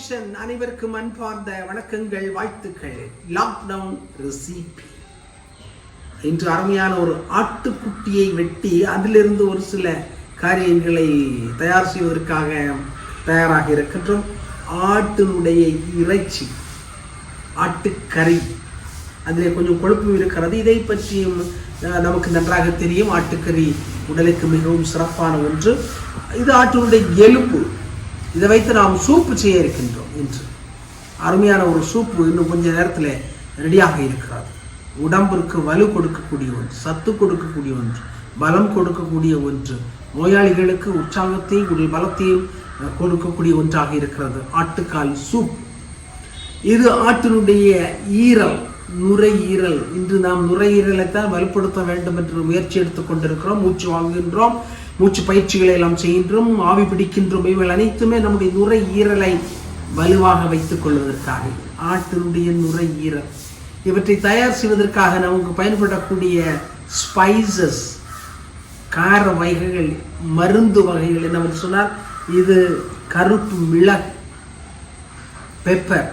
Vision அனைவருக்கும் அன்பார்ந்த வணக்கங்கள், வாழ்த்துக்கள். Lockdown recipe. இன்று அருமையான ஒரு ஆட்டுக்குட்டியை வெட்டி அதிலிருந்து ஒரு சில காரியங்களை தயார் செய்வதற்காக தயாராக இருக்கின்றோம். ஆட்டினுடைய இறைச்சி, ஆட்டுக்கறி, அதில் கொஞ்சம் கொழுப்பு இருக்கிறது. இதை பற்றியும் நமக்கு நன்றாக தெரியும். ஆட்டுக்கறி உடலுக்கு மிகவும் சிறப்பான ஒன்று. இது ஆட்டினுடைய எலும்பு. இதை வைத்து நாம் சூப்பு செய்ய இருக்கின்றோம். இன்று அருமையான ஒரு சூப்பு இன்னும் கொஞ்ச நேரத்தில் ரெடியாக இருக்கிறது. உடம்பிற்கு வலு கொடுக்கக்கூடிய ஒன்று, சத்து கொடுக்கக்கூடிய ஒன்று, பலம் கொடுக்கக்கூடிய ஒன்று, நோயாளிகளுக்கு உற்சாகத்தையும் உடல் பலத்தையும் கொடுக்கக்கூடிய ஒன்றாக இருக்கிறது ஆட்டுக்கால் சூப். இது ஆட்டினுடைய ஈரல், நுரையீரல். இன்று நாம் நுரையீரலைத்தான் வலுப்படுத்த வேண்டும் என்று முயற்சி எடுத்துக் கொண்டிருக்கிறோம். மூச்சு வாங்குகின்றோம், மூச்சு பயிற்சிகளை எல்லாம் செய்கின்றோம், ஆவி பிடிக்கின்றோம். இவைகள் அனைத்துமே நம்முடைய நுரையீரலை வலுவாக வைத்துக் கொள்வதற்காக. ஆட்டினுடைய நுரையீரல் இவற்றை தயார் செய்வதற்காக நமக்கு பயன்படக்கூடிய ஸ்பைசஸ், கார வகைகள், மருந்து வகைகள் என்னவென்று சொன்னால், இது கருப்பு மிளகு, பெப்பர்,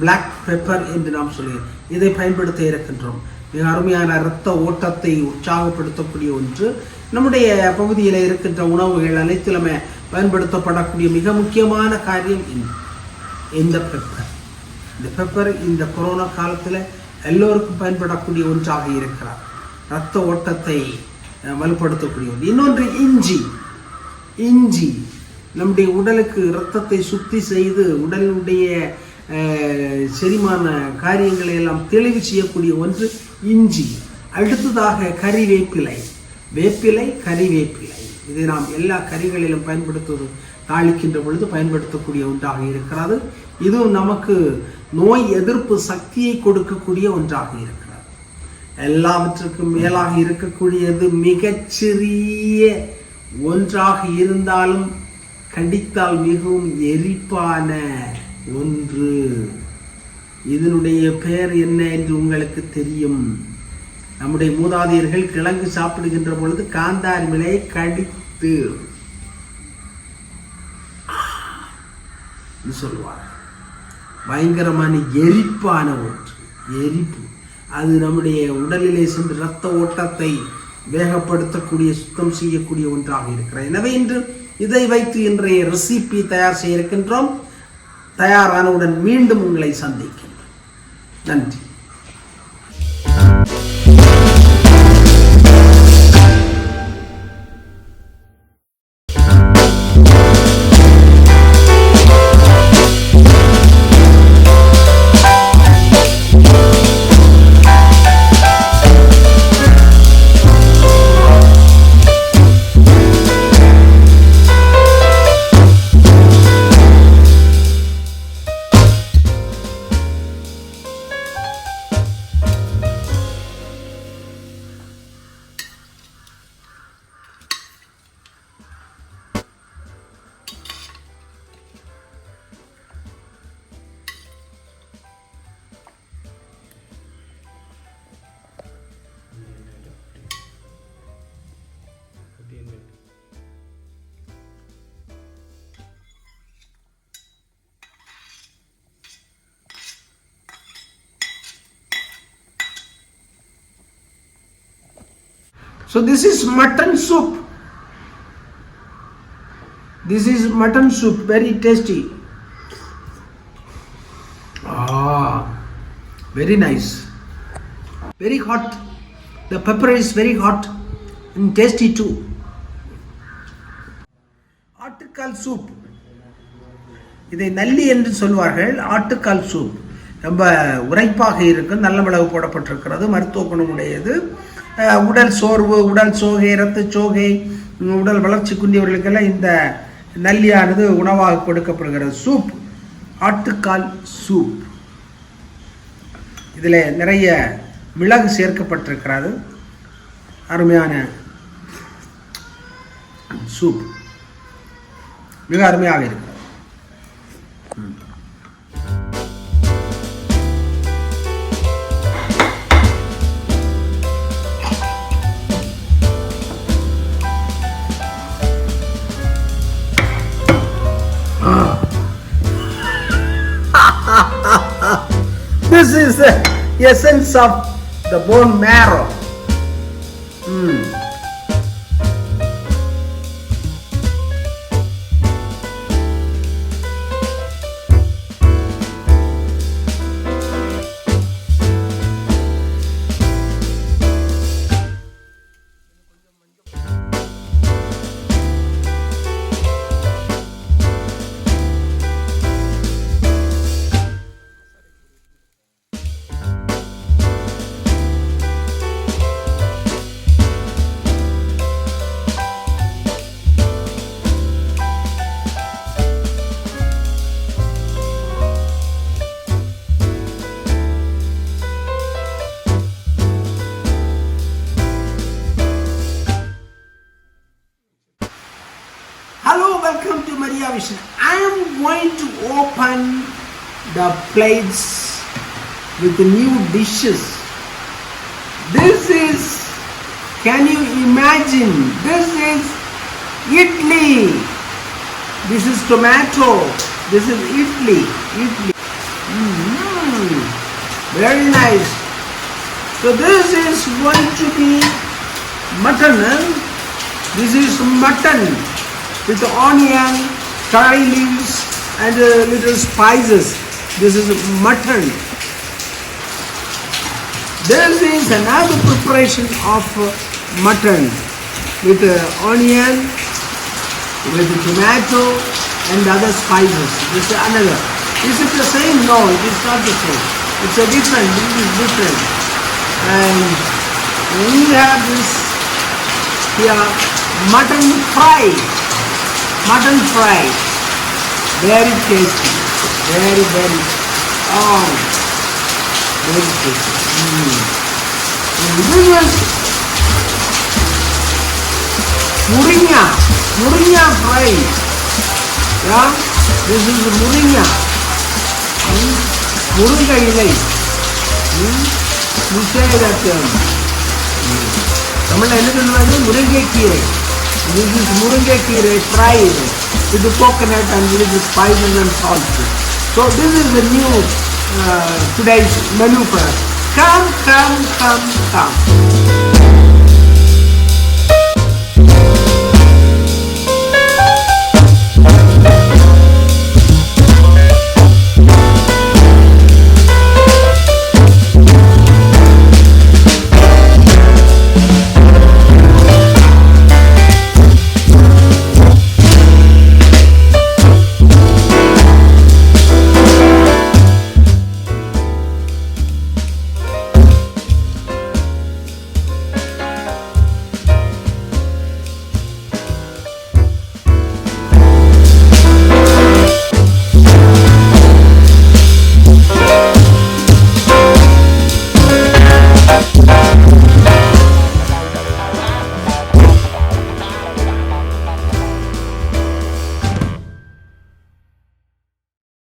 பிளாக் பெப்பர் என்று நாம் சொல்லுகிறோம். இதை பயன்படுத்த இருக்கின்றோம். மிக அருமையான இரத்த ஓட்டத்தை உற்சாகப்படுத்தக்கூடிய ஒன்று. நம்முடைய பகுதியில் இருக்கின்ற உணவுகள் அனைத்திலுமே பயன்படுத்தப்படக்கூடிய மிக முக்கியமான காரியம் இந்த பெப்பர். இந்த பெப்பர் இந்த கொரோனா காலத்தில் எல்லோருக்கும் பயன்படக்கூடிய ஒன்றாக இருக்கிறார். இரத்த ஓட்டத்தை வலுப்படுத்தக்கூடிய ஒன்று. இன்னொன்று இஞ்சி. இஞ்சி நம்முடைய உடலுக்கு இரத்தத்தை சுத்தி செய்து உடலுடைய செரிமான காரியங்களை எல்லாம் தெளிவு செய்யக்கூடிய ஒன்று இஞ்சி. அடுத்ததாக கறிவேப்பிலை. வேப்பிலை, கறிவேப்பிலை. இதை நாம் எல்லா கறிகளிலும் பயன்படுத்துவது, தாளிக்கின்ற பொழுது பயன்படுத்தக்கூடிய ஒன்றாக இருக்கிறது. இதுவும் நமக்கு நோய் எதிர்ப்பு சக்தியை கொடுக்கக்கூடிய ஒன்றாக இருக்கிறது. எல்லாவற்றுக்கும் மேலாக இருக்கக்கூடியது மிகச்சிறிய ஒன்றாக இருந்தாலும் கடித்தால் மிகவும் எரிப்பான ஒன்று. இதனுடைய பெயர் என்ன என்று உங்களுக்கு தெரியும். நம்முடைய மூதாதையர்கள் கிழங்கு சாப்பிடுகின்ற பொழுது காந்தாரி மிளையை கடித்து சொல்லுவார். பயங்கரமான எரிப்பான ஒன்று, எரிப்பு. அது நம்முடைய உடலிலே சென்று இரத்த ஓட்டத்தை வேகப்படுத்தக்கூடிய, சுத்தம் செய்யக்கூடிய ஒன்றாக இருக்கிறது. எனவே இன்று இதை வைத்து இன்றைய ரெசிபி தயார் செய்ய இருக்கின்றோம். தயாரானவுடன் மீண்டும் உங்களை சந்திக்கின்றோம். நன்றி. So this is mutton soup. This is mutton soup, very tasty. Very nice. Very hot. The pepper is very hot and tasty too. ஆட்டுக்கால் சூப். இதை நல்லி என்று சொல்வார்கள். ஆட்டுக்கால் சூப் ரொம்ப உரைப்பாக இருக்கு. நல்ல மிளகு போடப்பட்டிருக்கிறது. மருத்துவ குணமுடையது. உடல் சோர்வு, உடல் சோகை, இரத்த சோகை, உடல் வளர்ச்சி குன்றியவர்களுக்கெல்லாம் இந்த நல்லியானது உணவாக கொடுக்கப்படுகிறது. சூப், ஆட்டுக்கால் சூப். இதில் நிறைய மிளகு சேர்க்கப்பட்டிருக்கிறது. அருமையான சூப், மிக அருமையாக இருக்கிறது. this is the essence of the bone marrow. Hello, welcome to Maria Vision. I am going to open the plates with the new dishes. This is, can you imagine? This is idli. This is tomato. This is idli. Very nice. So this is going to be mutton. This is mutton with onion, curry leaves and little spices. This is mutton. This is another preparation of mutton with onion, with tomato and other spices. This is another. Is it the same? No, it is not the same. It's a different. This is different. And we have this here mutton fry. Mutton fry, very tasty, very very tasty. And this is muringa fry. Yeah, this is muringa. Muringa ilai. You say that Tamil Nadu muringa kீரை. This is muringa kீரை fried with the coconut and with the spices and salt. So this is the new today's menu for us. Come.